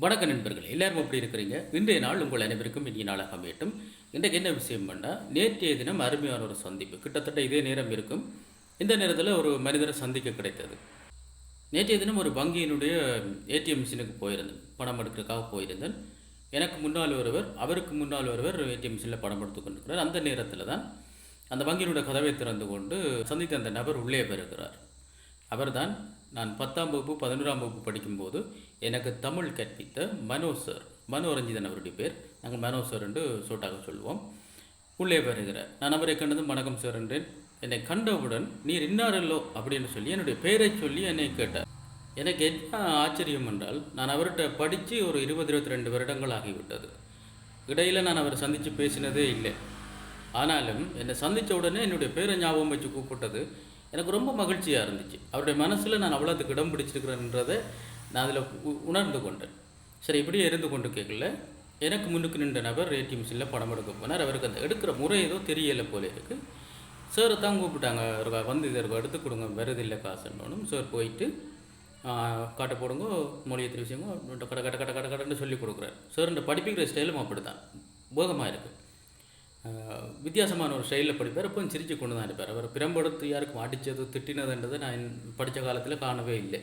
வணக்க நண்பர்களே, எல்லாரும் எப்படி இருக்கிறீங்க? இன்றைய நாள் உங்கள் அனைவருக்கும் இனிய நாளாக அமையட்டும். இன்றைக்கு என்ன விஷயம் பண்ணால், நேற்றைய தினம் அருமையான ஒரு சந்திப்பு. கிட்டத்தட்ட இதே நேரம் இருக்கும். இந்த நேரத்தில் ஒரு மனிதரை சந்திக்க கிடைத்தது. நேற்றைய தினம் ஒரு வங்கியினுடைய ஏடிஎம் மிஷினுக்கு போயிருந்தேன். பணம் எடுக்கிறதுக்காக போயிருந்தேன். எனக்கு முன்னால் ஒருவர், அவருக்கு முன்னால் ஒருவர் ஏடிஎம் மிஷினில் பணம் எடுத்து கொண்டிருக்கிறார். அந்த நேரத்தில் தான் அந்த வங்கியினுடைய கதவை திறந்து கொண்டு சந்தித்த அந்த நபர் உள்ளே வருகிறார். அவர்தான் நான் 10ஆம் வகுப்பு 11ஆம் வகுப்பு படிக்கும்போது எனக்கு தமிழ் கற்பித்த மனோ சார். மனோரஞ்சிதன் அவருடைய பேர். நாங்கள் மனோ சார் என்று சூட்டாக சொல்லுவோம். உள்ளே வருகிறார். நான் அவரை கண்டதும் வணக்கம் சார் என்றேன். என்னை கண்டவுடன் நீர் இன்னாரல்லோ அப்படின்னு சொல்லி என்னுடைய பெயரை சொல்லி என்னை கேட்டார். எனக்கு என்ன ஆச்சரியம் என்றால், நான் அவர்கிட்ட படித்து ஒரு 20-22 வருடங்கள் ஆகிவிட்டது. இடையில் நான் அவரை சந்தித்து பேசினதே இல்லை. ஆனாலும் என்னை சந்தித்த உடனே என்னுடைய பேரை ஞாபகம் வச்சு கூப்பிட்டது எனக்கு ரொம்ப மகிழ்ச்சியாக இருந்துச்சு. அவருடைய மனசில் நான் அவ்வளோத்துக்கு இடம் பிடிச்சிருக்கிறேன்றதை நான் அதில் உணர்ந்து கொண்டேன். சரி, இப்படியே இருந்து கொண்டு கேட்கல. எனக்கு முன்னுக்கு நின்ற நபர் ஏடிஎம் மிஷினில் பணம் எடுக்க போனார். அவருக்கு அந்த எடுக்கிற முறை ஏதோ தெரியலை போல இருக்குது. சார் தான் கூப்பிட்டாங்க. வந்து இதை எடுத்து கொடுங்க, வருதில்லை காசுன்னு. சார் போயிட்டு காட்ட போடுங்க, மொழியை தெரிவிச்சுங்க, கட கட கட கட கடன்னு சொல்லி கொடுக்குறாரு. சார் இந்த படிப்பிக்கிற ஸ்டைலும் அப்படி தான் போகமாக இருக்குது. வித்தியாசமான ஒரு ஸ்டைலில் படிப்பார். எப்போ சிரித்து கொண்டு தான் இருப்பார். அவர் பிரம்படுத்து யாருக்கும் அடித்தது திட்டினதுன்றதை நான் படித்த காலத்தில் காணவே இல்லை.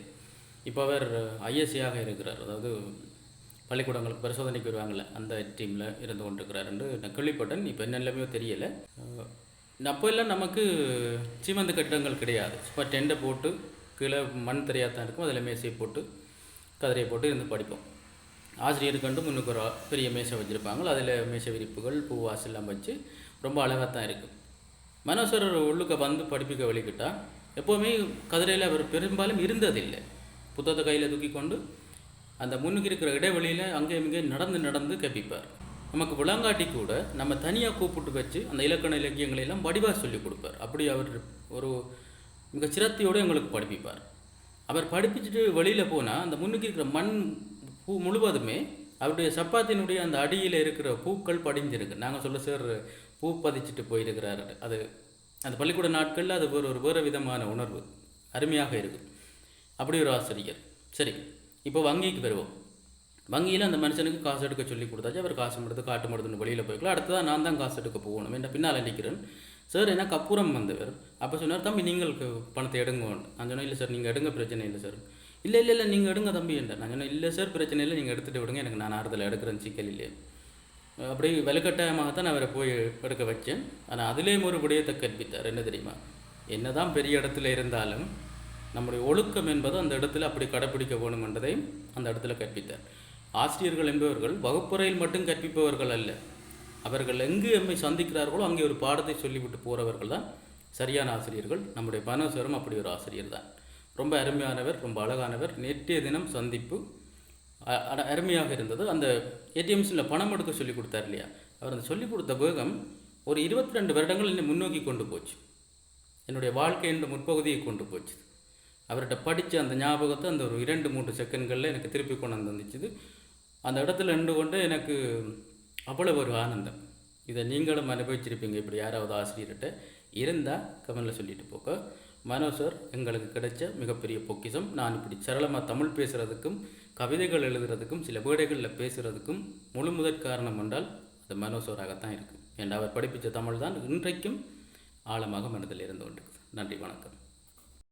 இப்போ அவர் ஐஎஸ்சியாக இருக்கிறார். அதாவது பள்ளிக்கூடங்களுக்கு பரிசோதனைக்கு வருவாங்கள்ல, அந்த டீமில் இருந்து கொண்டிருக்கிறார் என்று நான் கேள்விப்பட்டேன். இப்போ என்னெல்லாமே தெரியலை. அப்போ எல்லாம் நமக்கு சீமந்த கட்டிடங்கள் கிடையாது. இப்போ டெண்டை போட்டு கீழே மண் தெரியாக தான் இருக்கும். அதில் மேசையை போட்டு கதிரையை போட்டு இருந்து படிப்போம். ஆசிரியருக்கு கண்டு முன்னுக்கு ஒரு பெரிய மேசை வச்சுருப்பாங்க. அதில் மேசை விரிப்புகள் பூவாசெல்லாம் வச்சு ரொம்ப அழகாக தான் இருக்குது. மனோசரர் உள்ளுக்க வந்து படிப்பிக்க வழிகிட்டால் எப்போவுமே கதிரையில் அவர் பெரும்பாலும் இருந்ததில்லை. புத்தகத்தை கையில் தூக்கி கொண்டு அந்த முன்னுக்கு இருக்கிற இடைவெளியில் அங்கேயும் இங்கேயும் நடந்து கற்பிப்பார். நமக்கு விளங்காட்டி கூட நம்ம தனியாக கூப்பிட்டு வச்சு அந்த இலக்கண இலக்கியங்களெல்லாம் வடிவாக சொல்லி கொடுப்பார். அப்படி அவர் ஒரு மிக சிரத்தையோடு எங்களுக்கு படிப்பிப்பார். அவர் படிப்பிச்சுட்டு வெளியில் போனால் அந்த முன்னுக்கு இருக்கிற மண் பூ முழுவதுமே அவருடைய சப்பாத்தினுடைய அந்த அடியில் இருக்கிற பூக்கள் படிஞ்சிருக்கு. நாங்கள் சொல்ல சார் பூ பதிச்சுட்டு போயிருக்கிறாரு. அது அந்த பள்ளிக்கூட நாட்களில் அது வேறு விதமான உணர்வு அருமையாக இருக்குது. அப்படி ஒரு ஆசிரியர். சரி, இப்போ வங்கிக்கு வருவோம். வங்கியில் அந்த மனுஷனுக்கு காசு எடுக்க சொல்லி கொடுத்தாச்சு. அவர் காசு எடுத்து காட்டு மடுத்துன்னு வெளியில் போய்க்கலாம். அடுத்ததான் நான் தான் காசு எடுக்க போகணும். என்ன பின்னால் நிற்கிறேன். சார் எனக்கு அப்புறம் வந்தவர். அப்போ சொன்னார், தம்பி நீங்கள் பணத்தை எடுங்கன்னு. நான் சொன்னேன், இல்லை சார் நீங்கள் எடுங்க, பிரச்சனை இல்லை சார். இல்லை நீங்கள் எடுங்க தம்பி என்றார். நான் சொன்னேன், இல்லை சார் பிரச்சனை இல்லை, நீங்கள் எடுத்துகிட்டு விடுங்க, எனக்கு நான் ஆறுதல் எடுக்கிறேன், சிக்கல் இல்லையே. அப்படி வலுக்கட்டாயமாகத்தான் அவரை போய் எடுக்க வச்சேன். ஆனால் அதிலேயும் ஒரு விடயத்தை கற்பித்தார். என்ன தெரியுமா? என்ன தான் பெரிய இடத்துல இருந்தாலும் நம்முடைய ஒழுக்கம் என்பது அந்த இடத்துல அப்படி கடைப்பிடிக்க வேணும் என்றதையும் அந்த இடத்துல கற்பித்தார். ஆசிரியர்கள் என்பவர்கள் வகுப்புறையில் மட்டும் கற்பிப்பவர்கள் அல்ல. அவர்கள் எங்கு எம்மை சந்திக்கிறார்களோ அங்கே ஒரு பாடத்தை சொல்லிவிட்டு போகிறவர்கள் தான் சரியான ஆசிரியர்கள். நம்முடைய மனோசரும் அப்படி ஒரு ஆசிரியர் தான். ரொம்ப அருமையானவர், ரொம்ப அழகானவர். நேற்றைய தினம் சந்திப்பு அருமையாக இருந்தது. அந்த ஏடிஎம்ஸில் பணம் எடுக்க சொல்லிக் கொடுத்தார் இல்லையா, அவர் அந்த சொல்லிக் கொடுத்த வேகம் ஒரு 22 வருடங்கள் என்னை முன்னோக்கி கொண்டு போச்சு. என்னுடைய வாழ்க்கை என்ற முற்பகுதியை கொண்டு போச்சு. அவர்கிட்ட படித்த அந்த ஞாபகத்தை அந்த ஒரு 2-3 செகண்ட்களில் எனக்கு திருப்பி கொண்டு வந்துச்சு. அந்த இடத்துல நின்று கொண்டு எனக்கு அவ்வளவு ஒரு ஆனந்தம். இதை நீங்களும் அனுபவிச்சிருப்பீங்க. இப்படி யாராவது ஆசிரியர்கிட்ட இருந்தால் கமெண்டில் சொல்லிட்டு போக்க. மனோ சார் எங்களுக்கு கிடைச்ச மிகப்பெரிய பொக்கிஷம். நான் இப்படி சரளமாக தமிழ் பேசுகிறதுக்கும் கவிதைகள் எழுதுறதுக்கும் சில வேடைகளில் பேசுகிறதுக்கும் முழு முதற் காரணம் என்றால் அது மனோ சாராகத்தான் இருக்குது. ஏன்னா அவர் படிப்பித்த தமிழ் தான் இன்றைக்கும் ஆழமாக மனதில் இருந்து கொண்டிருக்குது. நன்றி, வணக்கம்.